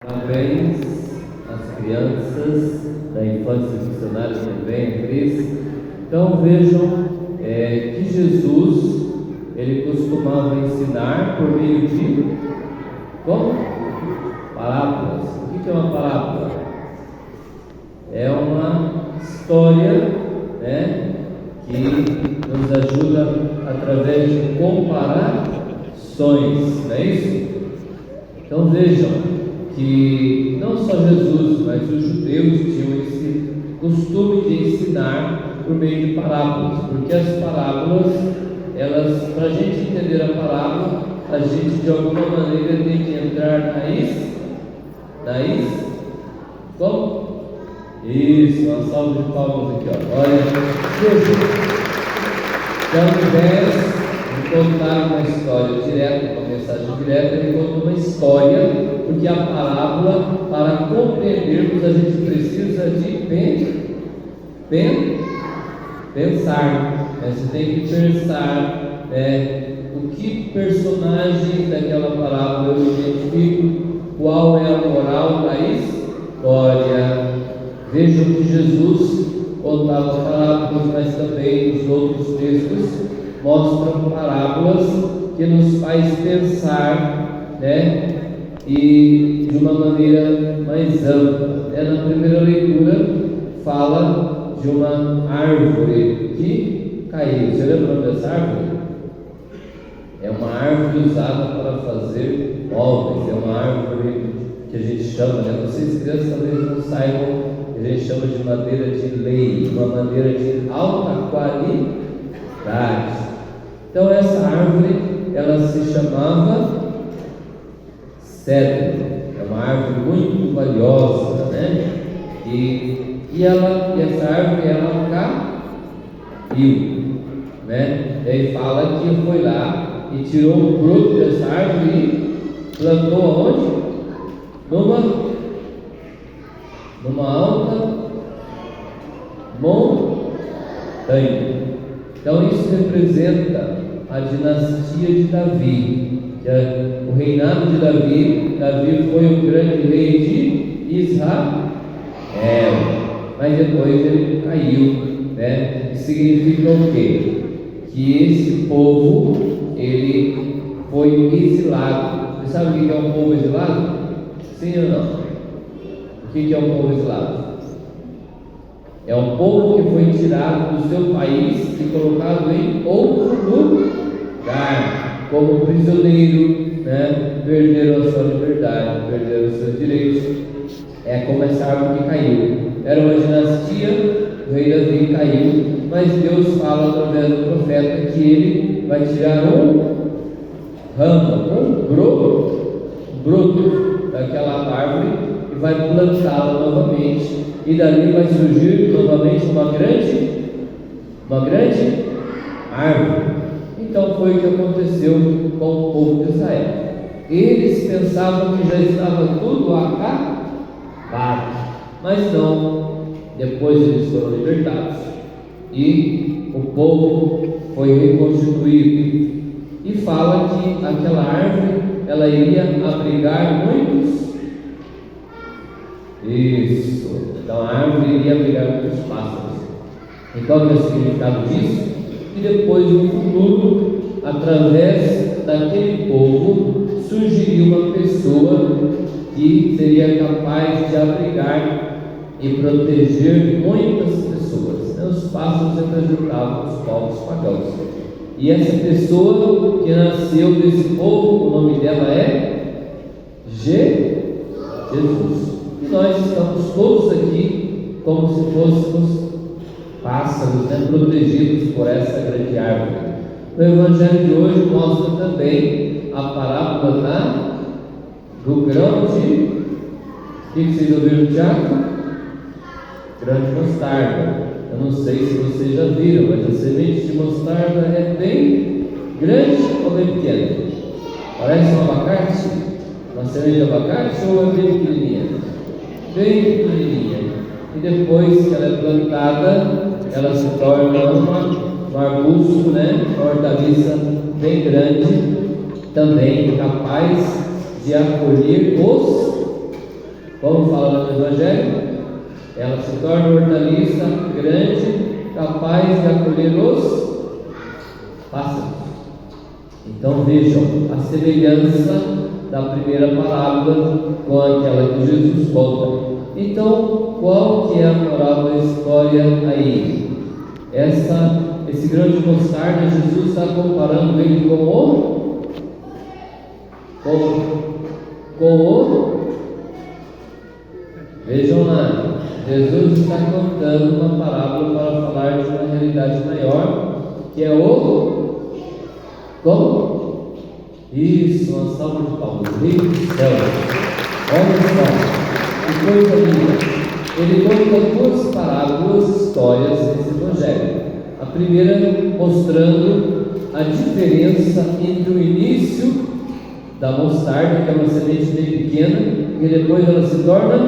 Parabéns às crianças da infância missionária também, a Cris. Então vejam que Jesus, ele costumava ensinar por meio de como? Parábolas. O que é uma parábola? É uma história, que nos ajuda através de comparações, não é isso? Então vejam que não só Jesus, mas os judeus tinham esse costume de ensinar por meio de parábolas, porque as parábolas, para a gente entender a parábola, a gente de alguma maneira tem que entrar como? Isso, uma salva de palmas aqui, ó. Olha, veja, então, ao invés de contar uma história direta, uma mensagem direta, ele conta uma história, porque a parábola, para compreendermos, a gente precisa de pensar. Você tem que pensar o que personagem daquela parábola eu identifico, qual é a moral da história. Vejam que Jesus contava parábolas, mas também os outros textos mostram parábolas que nos faz pensar, e de uma maneira mais ampla. Na primeira leitura fala de uma árvore que caiu. Você lembra o nome dessa árvore? É uma árvore usada para fazer móveis, é uma árvore que a gente chama, vocês crianças talvez não saibam, a gente chama de madeira de lei, uma madeira de alta qualidade. Então essa árvore, ela se chamava cedro, é uma árvore muito valiosa, E essa árvore, ela caiu, E aí fala que foi lá e tirou o broto dessa árvore e plantou aonde? Numa alta montanha. Então isso representa a dinastia de Davi, o reinado de Davi. Davi foi o grande rei de Israel, mas depois ele caiu, Significa o quê? Que esse povo, ele foi exilado. Você sabe o que é um povo exilado? Sim ou não? O que é um povo exilado? É um povo que foi tirado do seu país e colocado em outro lugar, como prisioneiro, perderam a sua liberdade, perderam os seus direitos. É como essa árvore que caiu. Era uma dinastia, o rei Davi caiu, mas Deus fala através do profeta que ele vai tirar um ramo, um broto daquela árvore e vai plantá-la novamente, e dali vai surgir novamente uma grande árvore. Então foi o que aconteceu com o povo de Israel. Eles pensavam que já estava tudo acabado, mas não. Depois eles foram libertados e o povo foi reconstituído. E fala que aquela árvore, ela iria abrigar muitos. Isso. Então a árvore iria abrigar muitos pássaros. Então o significado disso? E depois no futuro, através daquele povo, surgiria uma pessoa que seria capaz de abrigar e proteger muitas pessoas. Os pássaros representavam os povos pagãos. E essa pessoa que nasceu desse povo, o nome dela é Jesus. E nós estamos todos aqui como se fôssemos pássaros, protegidos por essa grande árvore. O Evangelho de hoje mostra também a parábola do grão de... O que vocês ouviram, Tiago? Grão de mostarda. Eu não sei se vocês já viram, mas a semente de mostarda é bem grande ou bem pequena? Parece um abacate? Uma semente de abacate ou é bem pequenininha? Bem pequenininha. E depois que ela é plantada, ela se torna um arbusto, uma hortaliça bem grande, também capaz de acolher os Como fala no Evangelho, ela se torna hortaliça grande, capaz de acolher os pássaros. Então vejam a semelhança da primeira parábola com aquela que Jesus conta. Então, qual que é a moral da história aí? Esse grão de mostarda, Jesus está comparando ele com o vejam lá, Jesus está contando uma parábola para falar de uma realidade maior, que é como? Isso, uma salva de palmas. Reino do céu. Olha só, que coisa linda. Ele conta duas histórias nesse Evangelho. A primeira mostrando a diferença entre o início da mostarda, que é uma semente bem pequena, e depois ela se torna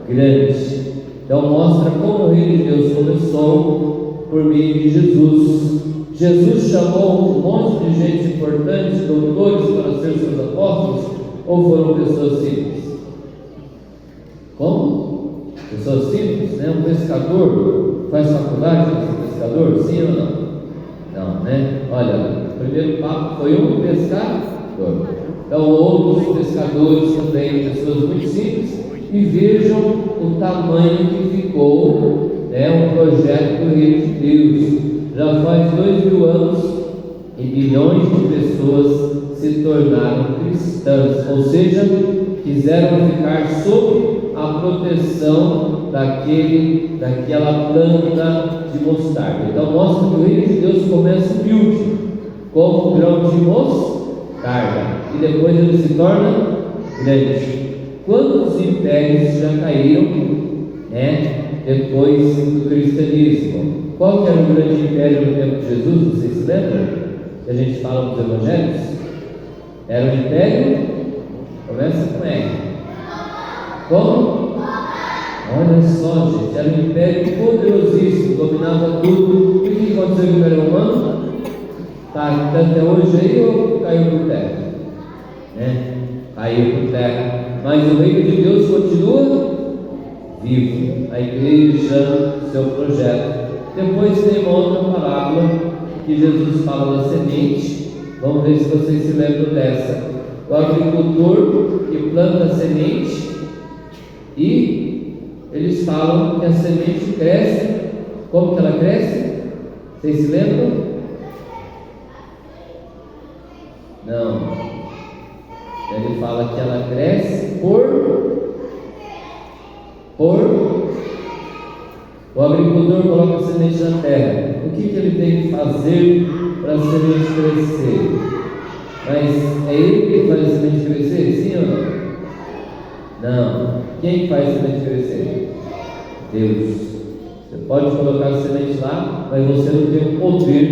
grande. Então mostra como o reino de Deus começou por meio de Jesus. Jesus chamou um monte de gente importante, doutores, para ser seus apóstolos, ou foram pessoas simples? Como? Pessoas simples, né? Um pescador faz faculdade para ser pescador, sim ou não? Não, né? Olha, o primeiro papo foi um pescador. Então outros pescadores também, pessoas muito simples, e vejam o tamanho que ficou, né, um projeto do Reino de Deus. Já faz 2000 anos e milhões de pessoas se tornaram cristãs, ou seja, quiseram ficar sob a proteção daquela planta de mostarda. Então mostra que o Reino de Deus começa humilde, como um grão de mostarda, e depois ele se torna grande. Quantos impérios já caíram, né, depois do cristianismo? Qual que era o grande império no tempo de Jesus? Vocês se lembram? Que a gente fala nos Evangelhos? Era o império? Começa com R. Como? Olha só, gente, era um império poderosíssimo, dominava tudo. E o que aconteceu com o Império Romano? Está até hoje aí ou caiu por terra? Né? Caiu por terra. Mas o reino de Deus continua vivo. A igreja, seu projeto. Depois tem uma outra parábola que Jesus fala da semente. Vamos ver se vocês se lembram dessa. O agricultor que planta a semente e eles falam que a semente cresce. Como que ela cresce? Vocês se lembram? Não. Ele fala que ela cresce o agricultor coloca a semente na terra. O que ele tem que fazer para a semente crescer? Mas é ele que faz a semente crescer? Sim ou não? Não. Quem faz a semente crescer? Deus. Você pode colocar a semente lá, mas você não tem o poder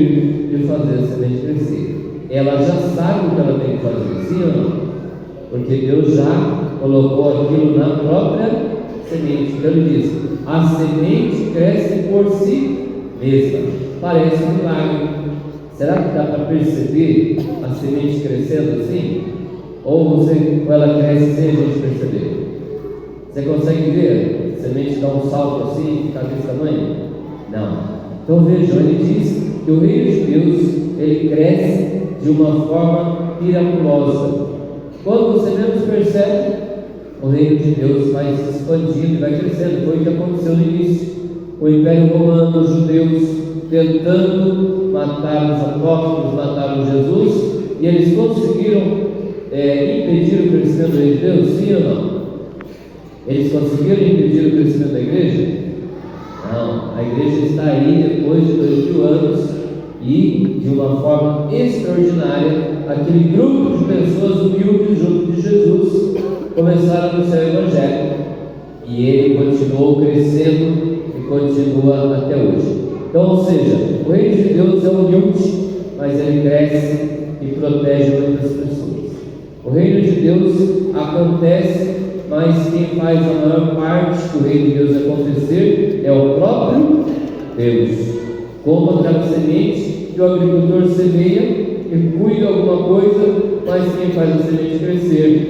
de fazer a semente crescer. Ela já sabe o que ela tem que fazer, sim ou não? Porque Deus já colocou aquilo na própria semente. Então ele diz: a semente cresce por si mesma. Parece um milagre. Será que dá para perceber a semente crescendo assim? Ou ela cresce sem a gente perceber? Você consegue ver a semente dar um salto assim e ficar desse tamanho? Não. Então vejam, ele diz que o reino de Deus, ele cresce de uma forma miraculosa. Quando você menos percebe, o reino de Deus vai se expandindo e vai crescendo. Foi o que aconteceu no início. O Império Romano, os judeus tentando matar os apóstolos, mataram Jesus, e eles conseguiram impedir o crescimento do reino de Deus, sim ou não? Eles conseguiram impedir o crescimento da igreja? Não, a igreja está aí depois de 2000 anos e, de uma forma extraordinária, aquele grupo de pessoas humildes junto de Jesus começaram a anunciar o Evangelho, e ele continuou crescendo e continua até hoje. Então, ou seja, o reino de Deus é humilde, mas ele cresce e protege muitas pessoas. O reino de Deus acontece, mas quem faz a maior parte do reino de Deus acontecer é o próprio Deus. Como aquela semente que o agricultor semeia e cuida alguma coisa, mas quem faz a semente crescer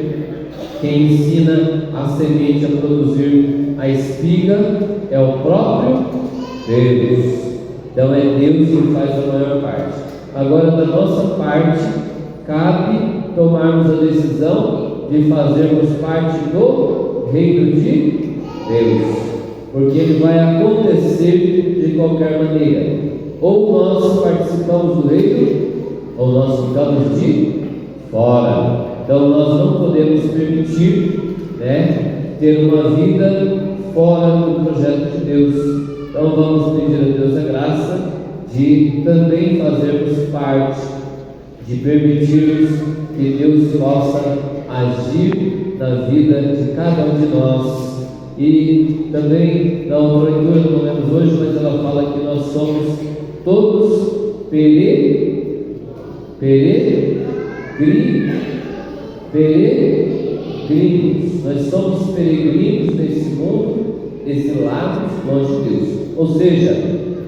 quem ensina a semente a produzir a espiga é o próprio Deus. Então é Deus que faz a maior parte. Agora, da nossa parte, cabe tomarmos a decisão de fazermos parte do reino de Deus, porque ele vai acontecer de qualquer maneira. Ou nós participamos do reino, ou nós ficamos de fora. Então nós não podemos permitir, ter uma vida fora do projeto de Deus. Então vamos pedir a Deus a graça de também fazermos parte, de permitirmos que Deus possa agir na vida de cada um de nós. E também na outra leitura, não lemos hoje, mas ela fala que nós somos todos peregrinos. Nós somos peregrinos nesse mundo, exilados longe de Deus. Ou seja,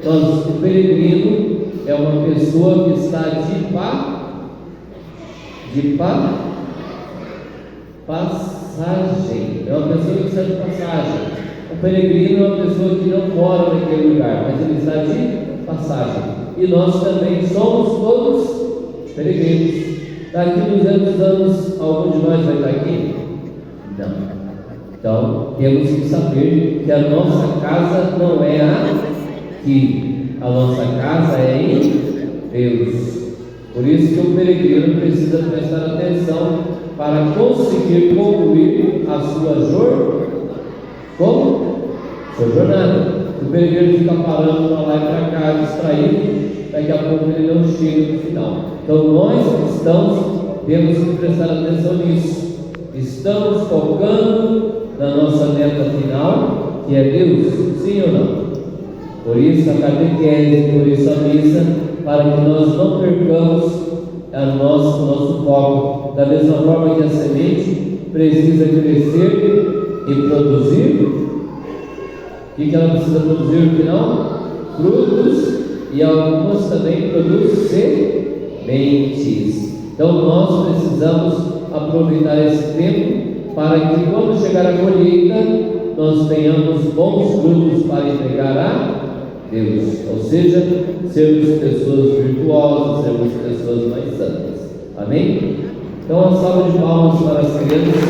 o peregrino é uma pessoa que está de passagem. É uma pessoa que está de passagem. O peregrino é uma pessoa que não mora naquele lugar, mas ele está de passagem. E nós também somos todos peregrinos. Daqui 200 anos, algum de nós vai estar aqui? Não. Então, temos que saber que a nossa casa não é aqui. A nossa casa é em Deus. Por isso que o peregrino precisa prestar atenção para conseguir concluir a sua jornada. O peregrino fica parando para lá e para cá, distraído, daqui a pouco ele não chega no final. Então nós cristãos temos que prestar atenção nisso. Estamos focando na nossa meta final, que é Deus, sim ou não? Por isso a catequese, por isso a missa, para que nós não percamos o nosso foco. Da mesma forma que a semente precisa crescer e produzir, o que ela precisa produzir no final? Frutos, e algumas também produzem sementes. Então nós precisamos aproveitar esse tempo para que quando chegar a colheita nós tenhamos bons frutos para entregar a Deus, ou seja, sermos pessoas virtuosas, sermos pessoas mais santas. Amém? Então uma salva de palmas para as crianças.